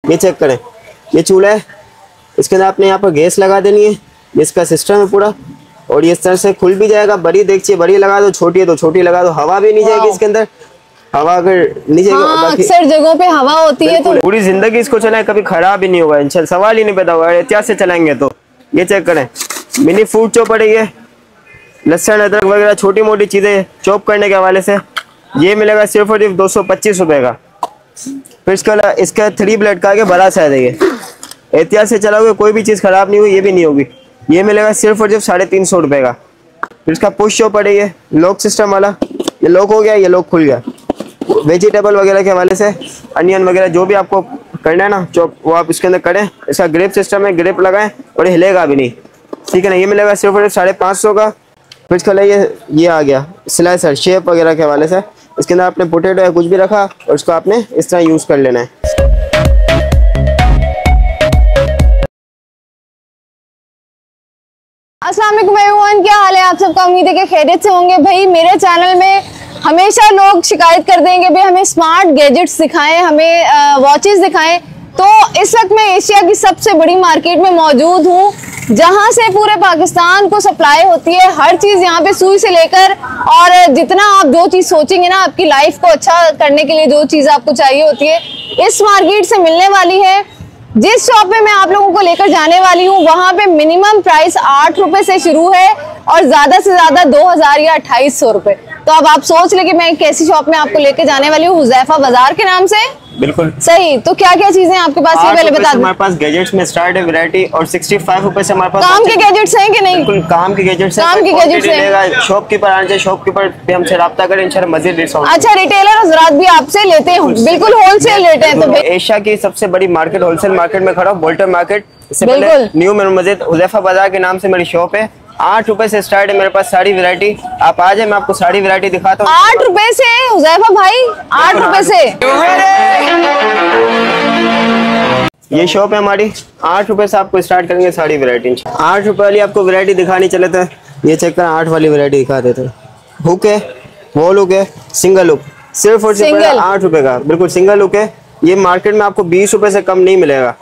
ये चेक करें, ये चूल्हा है, इसके अंदर आपने यहाँ पर गैस लगा देनी है, इसका सिस्टम है पूरा, और ये इस तरह से खुल भी जाएगा। बड़ी देखिए, बड़ी लगा दो, छोटी है तो छोटी लगा दो, हवा भी नहीं जाएगी इसके अंदर। हवा अगर नहीं जाएगी, अक्सर जगहों पे हवा होती है तो पूरी जिंदगी इसको चलाएं, कभी खराब ही नहीं होगा इंशाल्लाह, सवाल ही नहीं पैदा होगा एहतियात से चलाएंगे तो। ये चेक करें, मिनी फूड चॉपर है, ये लहसुन अदरक वगैरह छोटी मोटी चीजें चॉप करने के हवाले से ये मिलेगा सिर्फ और सिर्फ 225 रुपए का। फिर इसका 3 ब्लेड का आगे बड़ा साइज है, ये एहतियात से चलाओगे कोई भी चीज खराब नहीं हुई, ये भी नहीं होगी। ये मिलेगा सिर्फ और सिर्फ 350 रुपए का। फिर इसका पुश चॉपर है, ये लॉक सिस्टम वाला, ये लॉक हो गया, ये लॉक खुल गया। वेजिटेबल वगैरह के हवाले से अनियन वगैरह जो भी आपको करना है ना चॉप, वो आप इसके अंदर करें। इसका ग्रिप सिस्टम है, ग्रिप लगाएं और ये हिलेगा भी नहीं, ठीक है ना। ये मिलेगा सिर्फ और सिर्फ 550 का। फिर इसका ये आ गया स्लाइसर शेप वगैरह के हवाले से, इसके अंदर आपने पोटैटो या कुछ भी रखा और इसको आपने इस तरह यूज कर लेना है। अस्सलाम वालेकुम एवरीवन, क्या हाल है आप सबका? उम्मीद है कि खैरियत से होंगे। भाई मेरे चैनल में हमेशा लोग शिकायत करते हैं कि भाई हमें स्मार्ट गैजेट्स दिखाएं, हमें वॉचेस दिखाएं। तो इस वक्त मैं एशिया की सबसे बड़ी मार्केट में मौजूद हूँ, जहां से पूरे पाकिस्तान को सप्लाई होती है हर चीज। यहाँ पे सुई से लेकर और जितना आप जो चीज सोचेंगे ना आपकी लाइफ को अच्छा करने के लिए जो चीज आपको चाहिए होती है, इस मार्केट से मिलने वाली है। जिस शॉप में मैं आप लोगों को लेकर जाने वाली हूँ वहां पे मिनिमम प्राइस 8 रुपए से शुरू है और ज्यादा से ज्यादा 2000 या 2800 रुपए। तो अब आप सोच ले कि मैं कैसी शॉप में आपको लेकर जाने वाली हूँ, हुज़ैफा बाजार के नाम से। बिल्कुल सही। तो क्या क्या चीजें आपके पास है पहले बता दो। हमारे पास गैजेट्स में स्टार्ट है वैरायटी, और 65 रुपए से हमारे पास काम के गैजेट्स हैं कि नहीं? बिल्कुल काम के गैजेट्स हैं। काम के गैजेट्स हैं। शॉपकीपर आना चाहिए, शॉपकीपर पे हमसे रब्ता करें, इंशाल्लाह मजीद डिस्काउंट। अच्छा, रिटेलर हजरात भी आपसे लेते हैं, बिल्कुल होलसेल रेट है। तो एशिया की सबसे बड़ी मार्केट होलसेल मार्केट में खड़ा हूँ, बोल्टन मार्केट। इससे पहले न्यू मेमो मस्जिद हुज़ैफा बाजार के नाम से मेरी शॉप है। 8 रुपए से स्टार्ट है मेरे पास सारी वैरायटी। आप आ जाए, मैं आपको सारी वैरायटी दिखाता हूँ। 8 रुपए से हुज़ैफा भाई, 8 रुपए से ये शॉप है हमारी। 8 रुपए से आपको स्टार्ट करेंगे सारी वैरायटी। 8 रुपए वाली आपको वैरायटी दिखानी चले थे, ये चेक कर 8 वाली वैरायटी दिखा देते। हुक है, वॉल हुक है, सिंगल हुक, सिर्फ और सिर्फ 8 रुपए का, बिल्कुल सिंगल हुक है। ये मार्केट में आपको 20 रुपए से कम नहीं मिलेगा।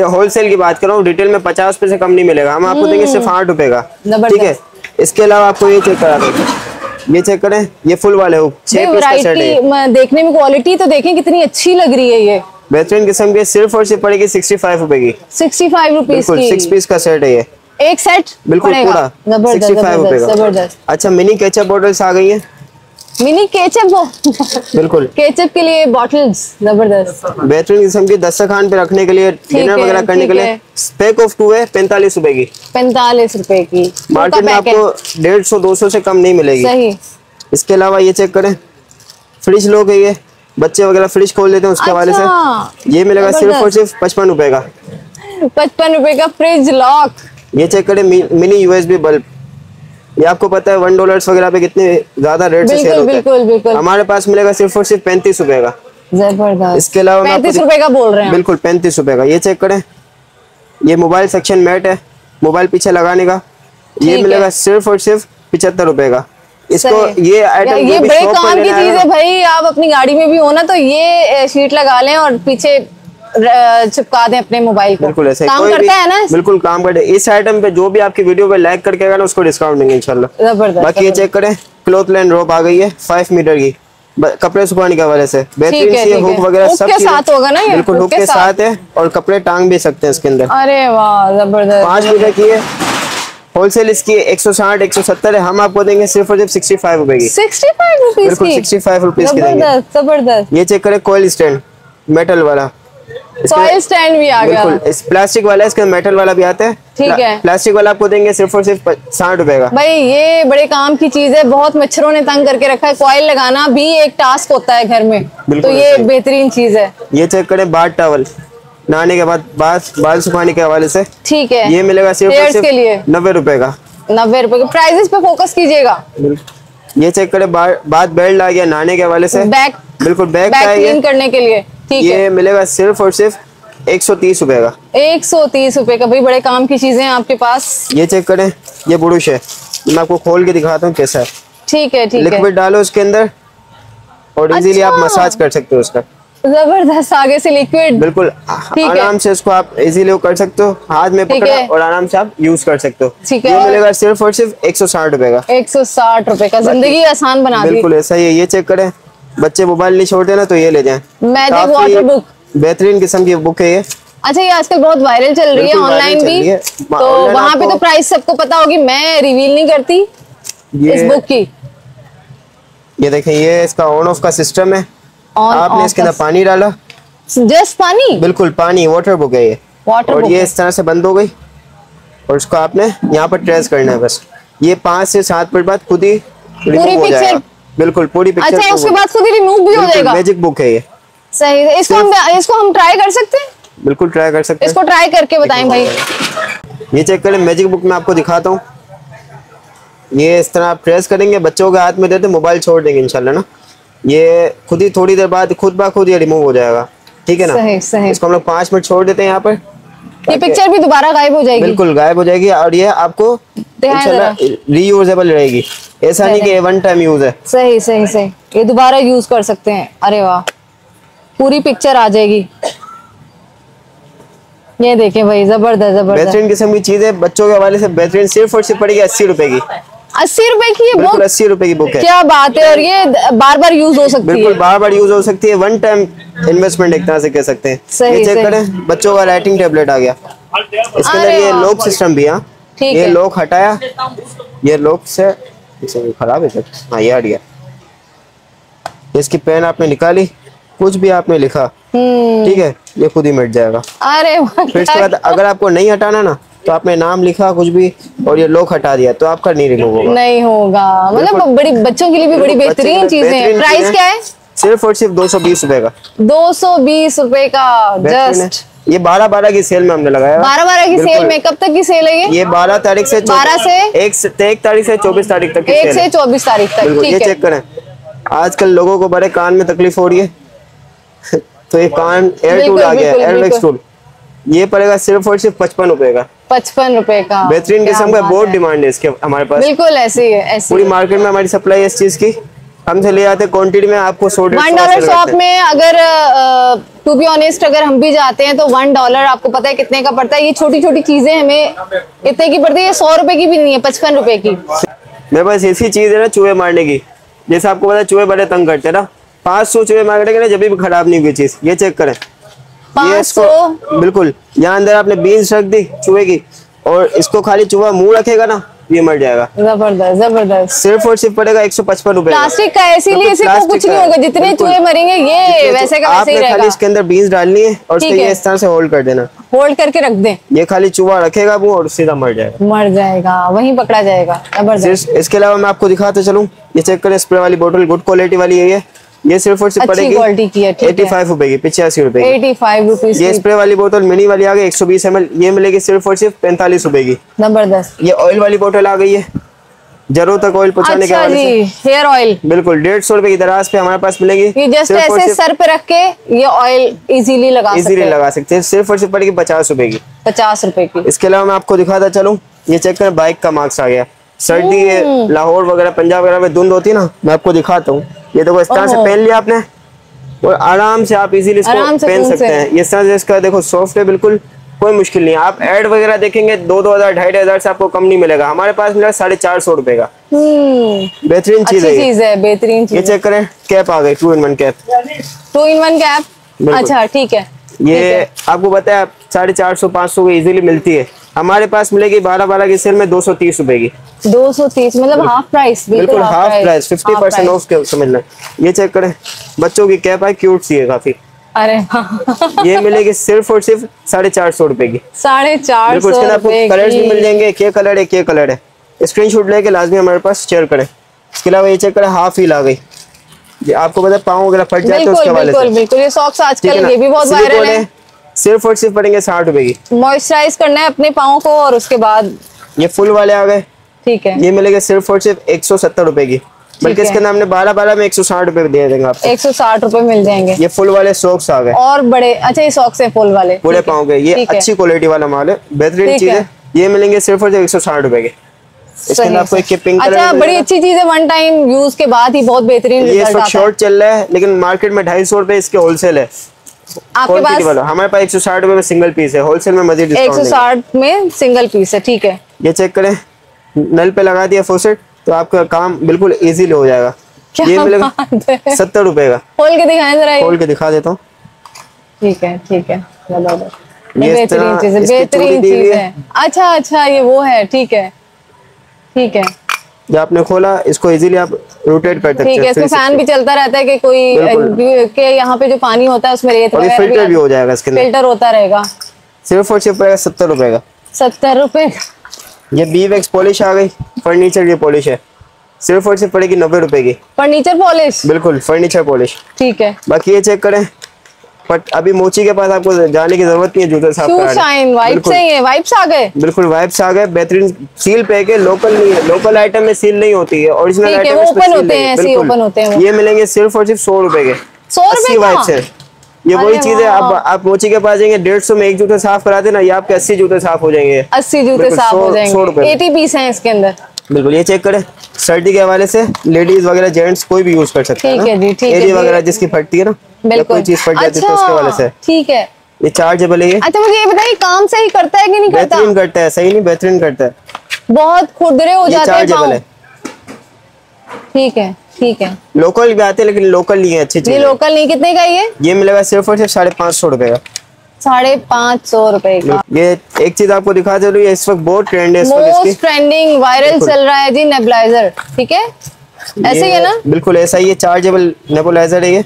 होलसेल की बात कर रहा हूँ, रिटेल में 50 रुपए से कम नहीं मिलेगा। हम आपको देंगे सिर्फ 8 रुपए का, ठीक है। इसके अलावा आपको ये चेक करा देंगे, ये चेक करें, ये फुल वाले हुक 6 पीस का सेट है। देखने में क्वालिटी तो देखें कितनी अच्छी लग रही है। ये बेहतरीन किस्म की, सिर्फ और सिर्फ पड़ेगी 65 रुपए की। 65 रुपीज की 6 पीस का सेट है ये, एक सेट बिल्कुल पूरा 65 रुपए का। अच्छा, मिनी केचप बॉटल्स आ गई है, मिनी केचप बिल्कुल केचप के लिए बॉटल्स, जबरदस्त बेहतरीन किस्म की, दस्तरखान पे रखने के लिए, डिनर वगैरह करने के लिए। पैक ऑफ 2 है 45 रुपए की, 45 रुपए की। मार्केट में आपको 150-200 से कम नहीं मिलेगी। सही। इसके अलावा ये चेक करें, फ्रिज लोग है, ये बच्चे वगैरह फ्रिज खोल लेते हैं उसके हवाले से, ये मिलेगा सिर्फ और सिर्फ 55 रुपए का। 55 रुपए का फ्रिज लॉक। ये चेक करें, मिनी USB बल्ब, ये आपको पता है $1 वगैरह पे कितने ज्यादा रेट से सेल होता है, हमारे पास मिलेगा सिर्फ और सिर्फ 35 रुपए का। जबरदस्त। इसके अलावा 35 रुपए का बोल रहे हैं, बिल्कुल 35 रुपए का। ये चेक करें, ये मोबाइल सेक्शन मैट है, मोबाइल पीछे लगाने का, ये मिलेगा सिर्फ और सिर्फ 75 रुपए का। इसको ये आइटम ये बड़े काम की चीज है भाई। आप अपनी गाड़ी में भी हो ना तो ये शीट लगा लें और पीछे चिपका दें अपने मोबाइल को। बिल्कुल ऐसे काम करता है ना, बिल्कुल काम करता है। इस आइटम पे जो भी आपकी वीडियो पे लाइक करके आएगा ना उसको डिस्काउंट देंगे इंशाल्लाह। जबरदस्त। बाकी ये चेक करें, क्लॉथ लाइन रोप आ गई है 5 मीटर की, कपड़े सुखाने के हवाले से बेहतरीन सी हुक वगैरह सब के साथ होगा ना, बिल्कुल हुक के साथ है, और कपड़े टांग भी सकते हैं इसके अंदर। अरे वाह, जबरदस्त। 5 मीटर की है, होलसेल इसकी 160-170 है, हम आपको देंगे सिर्फ और सिर्फ 65 रुपए की। 65 रुपीज बिल्कुल 65 रुपीज की देंगे। जबरदस्त। ये चेक करें, कॉइल स्टैंड मेटल वाला, कॉइल स्टैंड भी आ गया। बिल्कुल, इस प्लास्टिक वाला है, इसके मेटल वाला भी आता है, ठीक है। प्लास्टिक वाला आपको देंगे सिर्फ और सिर्फ 60 रुपए का। भाई ये बड़े काम की चीज है, बहुत मच्छरों ने तंग करके रखा है, कॉइल लगाना भी एक टास्क होता है घर में, तो ये बेहतरीन चीज है। ये चेक करें, बाथ टॉवल, नहाने के बाद बाल सुखाने के हवाले से, ठीक है। ये मिलेगा सिर्फ और सिर्फ 90 रुपए का। 90 रुपए के प्राइसेस पे फोकस कीजिएगा। ये चेक करें, बाथ बेल्ट आ गया नहाने के हवाले से, बैक, बिल्कुल बैक क्लीन करने के लिए, ठीक है। ये मिलेगा सिर्फ और सिर्फ 130 रुपए का। 130 रुपए का। भाई बड़े काम की चीजें हैं आपके पास। ये चेक करें, ये बुरुश है, मैं आपको खोल के दिखाता हूँ कैसा है। ठीक है, ठीक है। लिक्विड डालो उसके अंदर और इजीली आप मसाज कर सकते हो उसका। जबरदस्त, आगे से लिक्विड। बिल्कुल आराम से इसको आप इजीली कर सकते हो, हाथ में पकड़ा और आराम से आप यूज कर सकते हो। ठीक ये है, मिलेगा सिर्फ और सिर्फ 160 रुपए का। 160 रुपए का, जिंदगी आसान बना दी। बिल्कुल ऐसा ही है। ये चेक करें, बच्चे मोबाइल नहीं छोड़ते ना तो ये ले जाएं। मैजिक वाटर बुक, बेहतरीन किस्म की बुक है ये। अच्छा, ये आजकल बहुत वायरल चल रही है ऑनलाइन भी, तो वहाँ पे तो प्राइस सबको पता होगी, मैं रिवील नहीं करती इस बुक की। ये देखें, ये इसका ऑन ऑफ का सिस्टम है। आपने इसके अंदर पानी डाला, जस्ट पानी, बिल्कुल पानी, वाटर बुक है ये। वाटर और बुक ये इस तरह से बंद हो गई और इसको आपने यहाँ पर ट्रेस करना है बस। ये 5 से 7 मिनट बाद खुद ही रिमूव हो जाएगा। बिल्कुल पूरी पिक्चर। अच्छा, उसके बाद खुद ही रिमूव भी हो जाएगा। मैजिक बुक है ये। सही है। इसको हम ट्राई कर सकते हैं? बिल्कुल ट्राई कर सकते हैं। इसको ट्राई करके बताएं भाई। ये चेक करें, मैजिक बुक में आपको दिखाता हूँ। ये इस तरह आप प्रेस करेंगे, बच्चों के हाथ में देते मोबाइल छोड़ देंगे इंशाल्लाह ना, ये खुद ही थोड़ी देर बाद खुद ब खुद ये रिमूव हो जाएगा। ठीक है ना? सही सही। इसको हम लोग 5 मिनट छोड़ देते हैं यहाँ पर। ये पिक्चर भी दोबारा गायब हो जाएगी। बिल्कुल गायब हो जाएगी और ये आपको रीयूजेबल रहेगी। ऐसा नहीं कि वन टाइम यूज है। सही सही सही, ये दोबारा यूज कर सकते हैं। अरे वाह, पूरी पिक्चर आ जाएगी। ये देखें भाई, जबरदस्त जबरदस्त, बेहतरीन किस्म की चीज है। बच्चों के हवाले से बेहतरीन, सिर्फ और सिर्फ पड़ेगी 80 रुपए की। 80 रुपए की ये बुक? 80 रुपए की बुक है। क्या बात है। और ये बार बार यूज हो सकती है? बिल्कुल बार बार यूज हो सकती है। वन टाइम इन्वेस्टमेंट एक तरह से कह सकते हैं। ये चेक करें, बच्चों का राइटिंग टैबलेट आ गया। इसके अंदर ये लॉक सिस्टम भी है। ये लॉक हटाया, ये लॉक से खराब है। हाँ, ये हट गया। इसकी पेन आपने निकाली, कुछ भी आपने लिखा, ठीक है, ये खुद ही मिट जाएगा। अरे फिर इसके बाद अगर आपको नहीं हटाना ना, तो आपने नाम लिखा कुछ भी और ये लॉक हटा दिया तो आपका नहीं रिमूव होगा। नहीं होगा। मतलब बड़ी बच्चों के लिए भी बड़ी बेहतरीन चीजें हैं। प्राइस क्या है? सिर्फ और सिर्फ 220 रुपए का। 220 रुपए का जस्ट। ये 12/12 की सेल में हमने लगाया। 12/12 की सेल में? कब तक की सेल है ये? 12 तारीख से 12 से 1 तारीख से 24 तारीख तक की सेल है। 1 से 24 तारीख तक। ये चेक करें, आजकल लोगों को बड़े कान में तकलीफ हो रही है तो ये कान एयर टूल आ गया, एयरवैक्स टूल। ये पड़ेगा सिर्फ और सिर्फ 55 रुपए का। 55 रुपए का। बेहतरीन किस्म का, बहुत डिमांड है इसके हमारे पास। बिल्कुल ऐसे ही है, ऐसे पूरी मार्केट में हमारी सप्लाई है इस चीज की। हमसे ले आते क्वांटिटी में, आपको $100 शॉप में। अगर टू बी ऑनेस्ट अगर हम भी जाते हैं तो $1 आपको पता है कितने का पड़ता है। ये छोटी छोटी चीजें हमें इतने की पड़ती है। ये 100 रुपए की भी नहीं है, 55 रुपए की। मेरे पास ऐसी चीज है ना चूहे मारने की, जैसे आपको पता है चूहे बड़े तंग करते हैं ना, 500 चूहे मारने के ना, जब भी खराब नहीं हुई चीज। ये चेक करें, 500। बिल्कुल यहाँ अंदर आपने बीन्स रख दी चूहे की, और इसको खाली चूहा मुंह रखेगा ना, ये मर जाएगा। जबरदस्त जबरदस्त। सिर्फ और सिर्फ पड़ेगा 155 रुपए। प्लास्टिक का है, इसीलिए इसे कुछ नहीं होगा। जितने चूहे मरेंगे ये वैसे का वैसे ही रहेगा। खाली इसके अंदर बीन्स डालनी है और उसको ये इस तरह से होल्ड कर देना, होल्ड करके रख दें। ये खाली चूहा रखेगा मुंह और सीधा मर जाएगा। मर जाएगा, वहीं पकड़ा जाएगा। जबरदस्त। इसके अलावा मैं आपको दिखाते चलूं, ये चेक करें, स्प्रे वाली बोतल, गुड क्वालिटी वाली है ये सिर्फ और सिर्फ पड़ेगी 85 रुपए की, 85 रुपए की। 85 रुपीज। ये स्प्रे वाली बोतल मिनी वाली आ गई 120 ml, ये मिलेगी सिर्फ और सिर्फ 45 रुपए की। जबरदस्त। ये ऑयल वाली बोतल आ गई है, जरूरत तक ऑयल पहुंचाने के वाले से। हेयर ऑयल बिल्कुल 150 रुपए की दराज पे हमारे पास मिलेगी। ये जस्ट ऐसे सर पे रख के ये ऑयल इजीली लगा सकते हैं। सिर्फ और सिर्फ पड़ेगी 50 रुपए की। 50 रुपए की। इसके अलावा मैं आपको दिखाता चलूं, ये चेक करें, बाइक का मार्क्स आ गया। सर्दी है, लाहौर वगैरह पंजाब वगैरह में धुंध होती है ना, मैं आपको दिखाता हूँ। ये देखो इस तरह से पहन लिया आपने और आराम से आप इजीली इसको पहन सकते हैं। ये तरह से इसका देखो सॉफ्ट है, बिल्कुल कोई मुश्किल नहीं। आप एड वगैरह देखेंगे 2,000 2,500 से आपको कम नहीं मिलेगा। हमारे पास मिलेगा 450 रुपए का। बेहतरीन चीज है, बेहतरीन चीज। ये चेक करें, कैप आ गई, 2-in-1 कैप। 2-in-1 कैप, अच्छा ठीक है। ये आपको पता है 450-500 की इजीली मिलती है। हमारे पास मिलेगी 12/12 की सेल में 230 रुपए की। 230 मतलब हाफ प्राइस। बिल्कुल हाफ प्राइस, 50% ऑफ के समझना। ये चेक करें, बच्चों की कैप है, क्यूट सी है काफी। अरे ये मिलेगी सिर्फ और सिर्फ 450 रुपए की। 450 बिल्कुल। इसके अंदर आपको कलर्स भी मिल जाएंगे, क्या कलर है क्या कलर है, स्क्रीनशॉट लेके लाजमी हमारे पास शेयर करें। इसके अलावा ये चेक करें, हाफ हील आ गई। आपको पता है पाँव वगैरह फट जाते हैं उसके हवाले से। बिल्कुल ये सॉक्स आजकल ये भी बहुत वायरल है। सिर्फ और सिर्फ पड़ेंगे 60 रुपए की। मॉइस्चराइज करना है अपने पाँव को और उसके बाद ये फुल वाले आ गए, ठीक है। ये मिलेंगे सिर्फ और सिर्फ 170 रुपए की, बल्कि इसके अंदर हमने 12/12 में 160 रुपए दे देंगे आपको। 160 रुपए मिल जाएंगे। ये फुल वाले सॉक्स आ गए और बड़े, अच्छा ये सॉक्स है फुल वाले, पूरे पाँव के। ये अच्छी क्वालिटी वाला माल है, बेहतरीन चीज है। ये मिलेंगे सिर्फ और सिर्फ 160 रुपए के। इसके अंदर आपको एक पिंक कलर। अच्छा, बड़ी अच्छी चीज है, वन टाइम यूज के बाद ही बहुत बेहतरीन ये रिजल्ट इस आता वक्त है। शॉर्ट चल रहा है, लेकिन मार्केट में 250 रुपए इसके होलसेल है। आपके पास हमारे पास 160 रुपए में सिंगल पीस है, होलसेल में मजीद डिस्काउंट 160 में सिंगल पीस है, ठीक है। ये चेक करें, नल पे लगा दिया फॉसेट तो आपका काम बिल्कुल इजीली हो जाएगा। ये मिलेगा 70 रुपए का। खोल के दिखाएं जरा, खोल के दिखा देता हूँ। ठीक है, ठीक है, ये बेहतरीन चीज है, बेहतरीन चीज है। अच्छा अच्छा, ये वो है, ठीक है, ठीक है। जब आपने खोला, इसको इजीली आप रोटेट कर सकते हैं। ठीक है, इसमें फैन भी चलता रहता है कि कोई के यहाँ पे जो पानी होता है उसमें रेत वगैरह फिल्टर भी हो जाएगा, इसके अंदर फिल्टर होता रहेगा। सिर्फ और सिर्फ पड़ेगा 70 रुपए का। 70 रुपए। ये बी वैक्स पॉलिश आ गई, फर्नीचर की पॉलिश है, सिर्फ और सिर्फ पड़ेगी 90 रुपए की। फर्नीचर पॉलिश, बिल्कुल फर्नीचर पॉलिश, ठीक है। बाकी ये चेक करें, बट अभी मोची के पास आपको जाने की जरूरत नहीं है जूते साफ कराने। शाइन वाइप्स से ही है, वाइप्स आ गए, बिल्कुल वाइप्स आ गए, बेहतरीन सील पे के, लोकल नहीं है, लोकल आइटम में सील नहीं होती है, ओरिजिनल आइटम में ओपन होते हैं, ऐसे ओपन होते हैं। ये मिलेंगे सिर्फ और सिर्फ 100 रुपए के। 100 रुपए वाइप्स है। ये वही चीज है, आप मोची के पास जाएंगे 150 में एक जूते साफ कराते ना, ये आपके 80 जूते साफ हो जाएंगे। 80 जूते साफ हो जाएंगे। 100 रुपए 80 पीस हैं इसके अंदर। बिल्कुल, ये चेक करें, सर्दी के हवाले से लेडीज वगैरह जेंट्स कोई भी यूज कर सकते हैं। ठीक है जी, ठीक है। एरी वगैरह जिसकी फटती है ना, या कोई चीज फट जाती है तो उसके वाले से। ठीक है, ये चार्जेबल है। ये अच्छा मुझे ये बताइए, काम सही करता है कि नहीं करता? बेहतरीन करता है, सही नहीं बेहतरीन करता है। बहुत खुरदरे हो जाते हैं। चार्जेबल है। ठीक है, ठीक है। लोकल भी आते हैं, लेकिन लोकल नहीं है, अच्छी चीज। ये लोकल नहीं, कितने का ये मिलेगा सिर्फ और सिर्फ 550 रुपए का। 550 रुपए का। ये एक चीज आपको दिखा दे रही है, इस वक्त बहुत ट्रेंड है, मोस्ट ट्रेंडिंग वायरल चल रहा है जी, नेबुलाइजर। ठीक है, ऐसे ही है ना? बिल्कुल ऐसा ही है, चार्जेबल नेबुलाइजर है ये।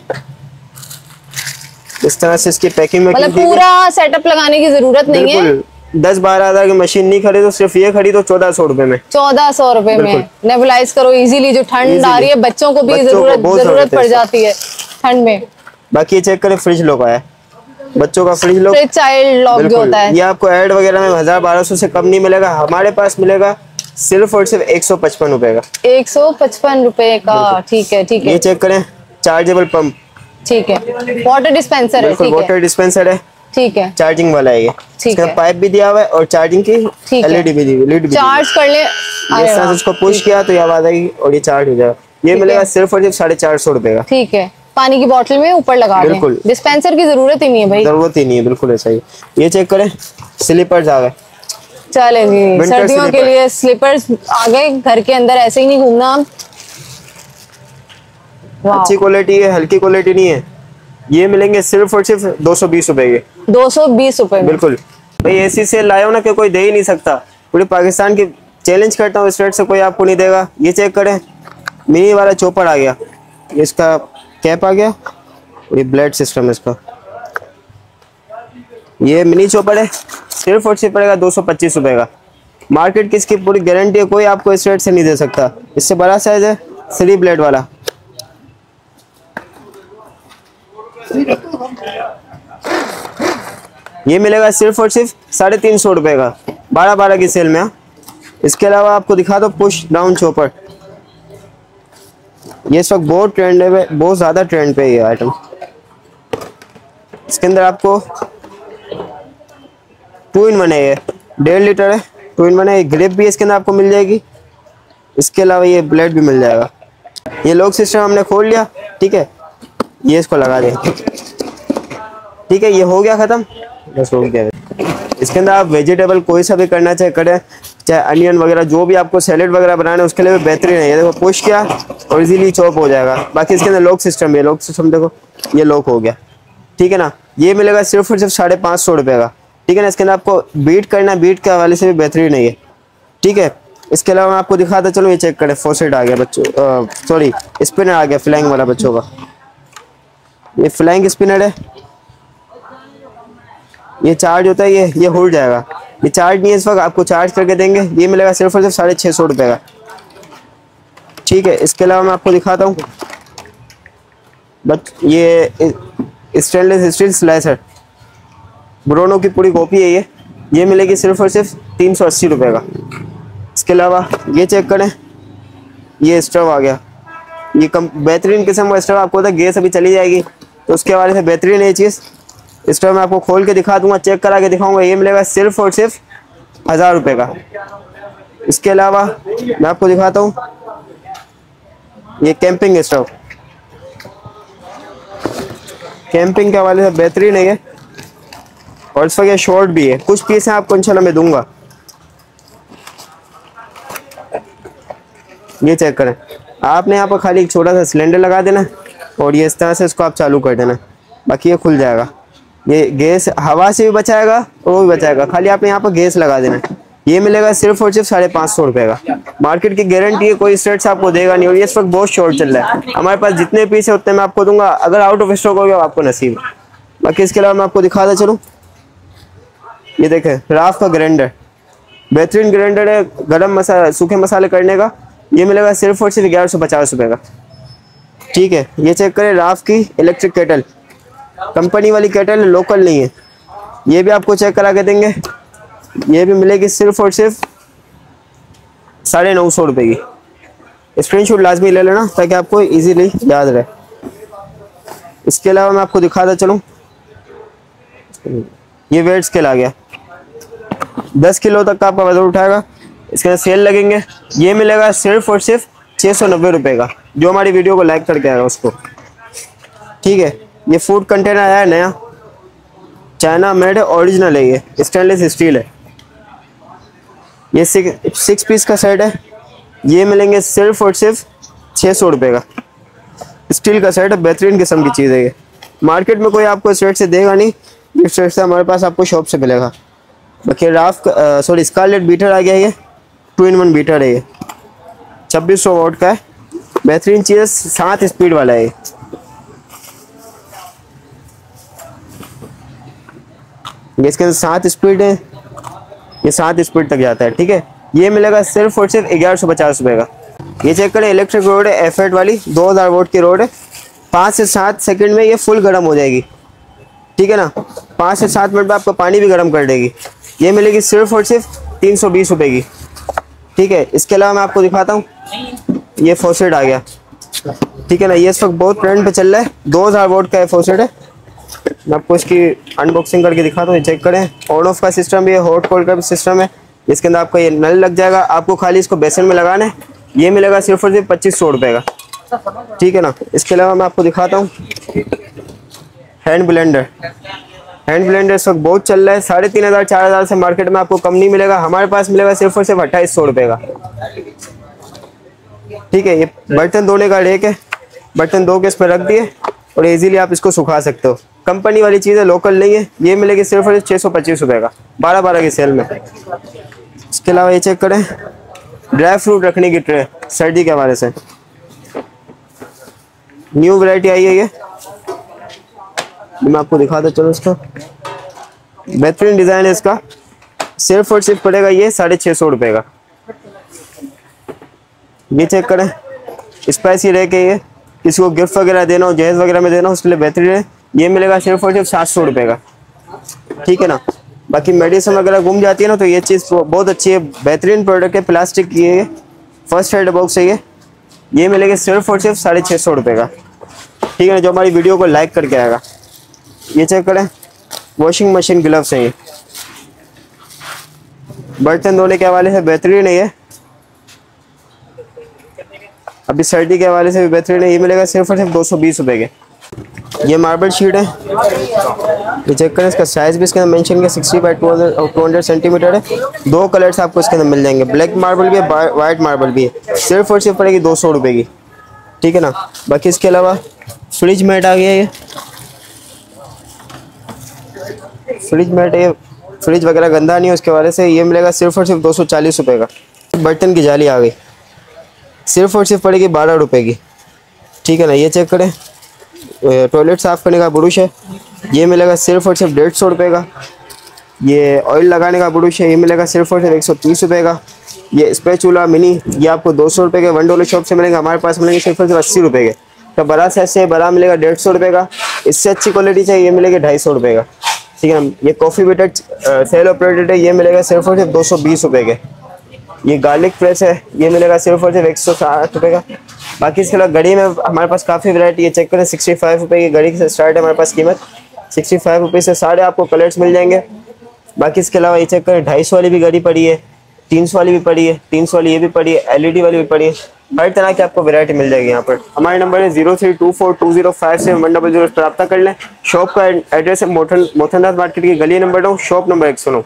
इस तरह से इसकी पैकिंग में मतलब पूरा सेटअप लगाने की जरूरत नहीं है। 10-12 हजार की मशीन नहीं खरीदो, सिर्फ ये खरीदो 1400 रुपए में। 1400 रुपए में नेबुलाइज करो इजीली। जो ठंड आ रही है, बच्चों को भी जरूरत पड़ जाती है ठंड में। बाकी चेक करें, फ्रिज लॉक आया, बच्चों का फ्रिज लॉक, चाइल्ड लॉक जो होता है, ये आपको ऐड वगैरह में 1000-1200 से कम नहीं मिलेगा। हमारे पास मिलेगा सिर्फ और सिर्फ 155 रुपए का। 155 रुपए का, ठीक है, ठीक है। ये चेक करें, चार्जेबल पंप, ठीक है। वाटर डिस्पेंसर है, ठीक है, वाटर डिस्पेंसर है, ठीक है। चार्जिंग वाला है ये, इसका पाइप भी दिया हुआ है और चार्जिंग की एलईडी भी दी हुई है। चार्ज कर ले, इसको पुश किया तो ये आवाज आएगी और ये चार्ज हो जाएगा। ये मिलेगा सिर्फ और सिर्फ 450 रुपए का। ठीक है, पानी की बोतल में ऊपर लगा दें। बिल्कुल, डिस्पेंसर की जरूरत ही नहीं है भाई, जरूरत ही नहीं है, बिल्कुल ऐसा ही। ये चेक करें, स्लीपर्स आ गए। चले जी, सर्दियों के लिए स्लीपर्स आ गए। घर के अंदर ऐसे ही नहीं घूमना हम। अच्छी क्वालिटी है, हल्की क्वालिटी नहीं है। ये मिलेंगे सिर्फ और सिर्फ 220 रुपए के। 220 रुपए में। बिल्कुल भाई, ऐसी सेल लाए हो ना कि कोई दे ही नहीं सकता। पूरे पाकिस्तान की चैलेंज करता हूँ, इस रेट से कोई आपको नहीं देगा। ये चेक करें, मिनी वाला चॉपर आ गया, इसका कैप आ गया, ये ब्लेड सिस्टम है इसका। ये मिनी चॉपर है, सिर्फ और सिर्फ पड़ेगा 225 रुपए का। मार्केट की इसकी पूरी गारंटी है, कोई आपको इस रेट से नहीं दे सकता। इससे बड़ा साइज है, 3 ब्लेड वाला। ये मिलेगा सिर्फ और सिर्फ 350 रुपए का, 12-12 की सेल में। इसके अलावा आपको दिखा दो पुश डाउन चॉपर, ये इस वक्त बहुत ट्रेंड है, बहुत ज्यादा ट्रेंड पे ये आइटम। इसके अंदर आपको 2 in 1 है, ये 1.5 लीटर है, 2 in 1 है। ग्रिप भी इसके अंदर आपको मिल जाएगी, इसके अलावा ये ब्लेड भी मिल जाएगा। ये लॉक सिस्टम हमने खोल लिया, ठीक है, ये इसको लगा दें, ठीक है, ये हो गया खत्म, बस हो गया। इसके अंदर आप वेजिटेबल कोई सा भी करना चाहे करें, चाहे अनियन वगैरह, जो भी आपको सैलेड वगैरह बनाना है उसके लिए भी बेहतरीन है। ये देखो पुश किया और इजीली चॉप हो जाएगा। बाकी इसके अंदर लॉक सिस्टम है, लॉक सिस्टम देखो, ये लॉक हो गया, ठीक है ना। ये मिलेगा सिर्फ और सिर्फ 550 रुपए का, ठीक है ना। इसके अंदर आपको बीट करना, बीट के हवाले से भी बेहतरीन है ये, ठीक है। इसके अलावा मैं आपको दिखाता चलो, ये चेक करें, फॉसेट आ गया बच्चों, सॉरी स्पिनर आ गया, फ्लाइंग वाला बच्चों का। ये फ्लाइंग स्पिनर है, ये चार्ज होता है, ये उड़ जाएगा। ये चार्ज नहीं है इस वक्त, आपको चार्ज करके देंगे। ये मिलेगा सिर्फ और सिर्फ 650 रुपए का, ठीक है। इसके अलावा मैं आपको दिखाता हूँ, बट ये स्टेनलेस स्टील स्लाइसर, ब्रोनो की पूरी कॉपी है ये मिलेगी सिर्फ और सिर्फ 380 रुपए का। इसके अलावा ये चेक करें, ये स्टव आ गया, ये बेहतरीन किस्म का स्टव। आपको होता है गैस अभी चली जाएगी, तो उसके हवाले से बेहतरीन है ये चीज़। स्टव मैं आपको खोल के दिखा दूंगा, चेक करा के दिखाऊंगा। ये मिलेगा सिर्फ और सिर्फ 1000 रुपए का, इसके अलावा मैं आपको दिखाता हूँ ये कैंपिंग स्टोव। कैंपिंग के हवाले से बेहतरीन है ये, और इस वक्त ये शॉर्ट भी है। कुछ पीस है आपको इंशाल्लाह मैं दूंगा, ये चेक करें। आपने यहाँ पर खाली एक छोटा सा सिलेंडर लगा देना और ये इस तरह से इसको आप चालू कर देना, बाकी ये खुल जाएगा। ये गैस हवा से भी बचाएगा और वो भी बचाएगा, खाली आपने यहाँ पर गैस लगा देना। ये मिलेगा सिर्फ और सिर्फ 550 रुपये का। मार्केट की गारंटी है, कोई स्टेट्स आपको देगा नहीं। और ये इस वक्त बहुत शॉर्ट चल रहा है, हमारे पास जितने पीस है उतने मैं आपको दूंगा, अगर आउट ऑफ स्टॉक हो गया आपको नसीब। बाकी इसके अलावा मैं आपको दिखाता चलूँ, ये देखें राफ का ग्राइंडर, बेहतरीन ग्राइंडर है गरम मसाला सूखे मसाले करने का। ये मिलेगा सिर्फ और सिर्फ 1150 रुपये का। ठीक है, ये चेक करें राफ की इलेक्ट्रिक केटल, कंपनी वाली केटल, लोकल नहीं है। ये भी आपको चेक करा के देंगे, ये भी मिलेगी सिर्फ और सिर्फ 950 रुपये की। स्क्रीनशॉट लाजमी ले लेना ताकि आपको इजीली याद रहे। इसके अलावा मैं आपको दिखाता चलूँ, ये वेट स्केल आ गया, 10 किलो तक का आपका वजन उठाएगा। इसके अंदर सेल लगेंगे, ये मिलेगा सिर्फ और सिर्फ 690 रुपये का, जो हमारी वीडियो को लाइक करके आएगा उसको। ठीक है, ये फूड कंटेनर आया है नया, चाइना मेड है, ओरिजिनल है, ये स्टेनलेस स्टील है। ये 6 पीस का सेट है, ये मिलेंगे सिर्फ और सिर्फ 600 रुपये का। स्टील का सेट है, बेहतरीन किस्म की चीज़ है ये। मार्केट में कोई आपको सेट से देगा नहीं, गिफ्ट सेट से हमारे पास आपको शॉप से मिलेगा। बाकी राफ स्कारलेट बीटर आ गया, ये 2-in-1 बीटर है, ये 2600 वॉट का है, बेहतरीन चीज़, 7 स्पीड वाला है। इसके अंदर 7 स्पीड है, ये 7 स्पीड तक जाता है। ठीक है, ये मिलेगा सिर्फ और सिर्फ 1150 रुपये का। ये चेक करें, इलेक्ट्रिक रोड है, F8 वाली 2000 वोल्ट की रोड है, 5 से 7 सेकंड में ये फुल गर्म हो जाएगी। ठीक है ना, 5 से 7 मिनट में आपको पानी भी गर्म कर देगी। ये मिलेगी सिर्फ और सिर्फ 320 रुपये की। ठीक है, इसके अलावा मैं आपको दिखाता हूँ, ये फॉसेट आ गया। ठीक है ना, ये इस वक्त बहुत ट्रेंड पे चल रहा है, 2000 वोल्ट का फॉसेट है। मैं आपको इसकी अनबॉक्सिंग करके दिखाता हूँ, चेक करें। ऑन ऑफ का सिस्टम भी है, हॉट कोल्ड का भी सिस्टम है। इसके अंदर आपका ये नल लग जाएगा, आपको खाली इसको बेसन में लगाना है। ये मिलेगा सिर्फ और सिर्फ 2500 रुपये का। ठीक है ना, इसके अलावा मैं आपको दिखाता हूँ हैंड ब्लेंडर। हैंड ब्लेंडर इस वक्त बहुत चल रहा है, 3500-4000 से मार्केट में आपको कम नहीं मिलेगा, हमारे पास मिलेगा सिर्फ और सिर्फ 2800 रुपये का। ठीक है, ये बर्तन धोने का रेक है, बर्तन धो के इस पर रख दिए और इजीली आप इसको सुखा सकते हो। कंपनी वाली चीज़ है, लोकल नहीं है। ये मिलेगी सिर्फ और सिर्फ 625 रुपये का, 12-12 की सेल में। इसके अलावा ये चेक करें, ड्राई फ्रूट रखने की ट्रे, सर्दी के हवाले से न्यू वैरायटी आई है। ये मैं आपको दिखाता चलो, इसका बेहतरीन डिज़ाइन है इसका, सिर्फ और सिर्फ पड़ेगा ये 650 रुपये का। ये चेक करें, स्पाइसी रह के ये किसी को गिफ्ट वगैरह देना हो, जहेज वगैरह में देना हो, उसके लिए बेहतरीन है। ये मिलेगा सिर्फ और सिर्फ 700 रुपये का। ठीक है ना, बाकी मेडिसिन वगैरह घूम जाती है ना, तो ये चीज़ बहुत अच्छी है, बेहतरीन प्रोडक्ट है, प्लास्टिक की है, फर्स्ट एड बॉक्स है ये मिलेगा सिर्फ और सिर्फ 650 रुपये का। ठीक है ना, जो हमारी वीडियो को लाइक करके आएगा। ये चेक करें, वॉशिंग मशीन ग्लव्स है, ये बर्तन धोने के हवाले से बेहतरीन है। ये अभी सर्दी के हवाले से भी बेहतरीन है। ये मिलेगा सिर्फ और सिर्फ 220 रुपये के। ये मार्बल शीट है, ये चेक करें, इसका साइज भी इसके अंदर मेंशन किया 60x200 सेंटीमीटर है। 2 कलर्स आपको इसके अंदर मिल जाएंगे, ब्लैक मार्बल भी है, वाइट मार्बल भी है। सिर्फ और सिर्फ पड़ेगी 200 रुपये की। ठीक है ना, बाकी इसके अलावा फ्रिज मैट आ गया। ये फ्रिज मैट, ये फ्रिज वगैरह गंदा नहीं है उसके हवाले से, ये मिलेगा सिर्फ और सिर्फ 240 रुपये का। बर्तन की जाली आ गई, सिर्फ और सिर्फ पड़ेगी 12 रुपये की। ठीक है ना, ये चेक करें, टॉयलेट साफ़ करने का ब्रुश है, ये मिलेगा सिर्फ और सिर्फ 150 रुपये का। ये ऑयल लगाने का ब्रुश है, ये मिलेगा सिर्फ और सिर्फ 130 रुपये का। ये स्पैचुला मिनी, ये आपको 200 रुपये के वन डॉलर शॉप से मिलेंगे, हमारे पास मिलेंगे सिर्फ और सिर्फ 80 रुपये के। तो बड़ा साइज से बड़ा मिलेगा 150 रुपये का, इससे अच्छी क्वालिटी चाहिए ये मिलेगा 250 रुपये का। ठीक है ना, ये कॉफ़ी बिटर सेल ऑपरेटेड है, ये मिलेगा सिर्फ और सिर्फ 220 रुपये के। ये गार्लिक प्रेस है, ये मिलेगा सिर्फ और सिर्फ 160 रुपये का। बाकी इसके अलावा घड़ी में हमारे पास काफ़ी वैरायटी है, चेक करें 65 रुपये की घड़ी से स्टार्ट है हमारे पास कीमत, 65 रुपये से सारे आपको कलर्स मिल जाएंगे। बाकी इसके अलावा ये चेक करें 250 वाली भी घड़ी पड़ी है, 300 वाली भी पड़ी है, 300 वाली ये भी पड़ी है, एलईडी वाली भी पड़ी है। हर तरह की आपको वैरायटी मिल जाएगी यहाँ पर। हमारे नंबर है 0324205710 पर रब्ता कर लें। शॉप का एड्रेस है मोहनदास मार्केट की गली नंबर 9, शॉप नंबर 109।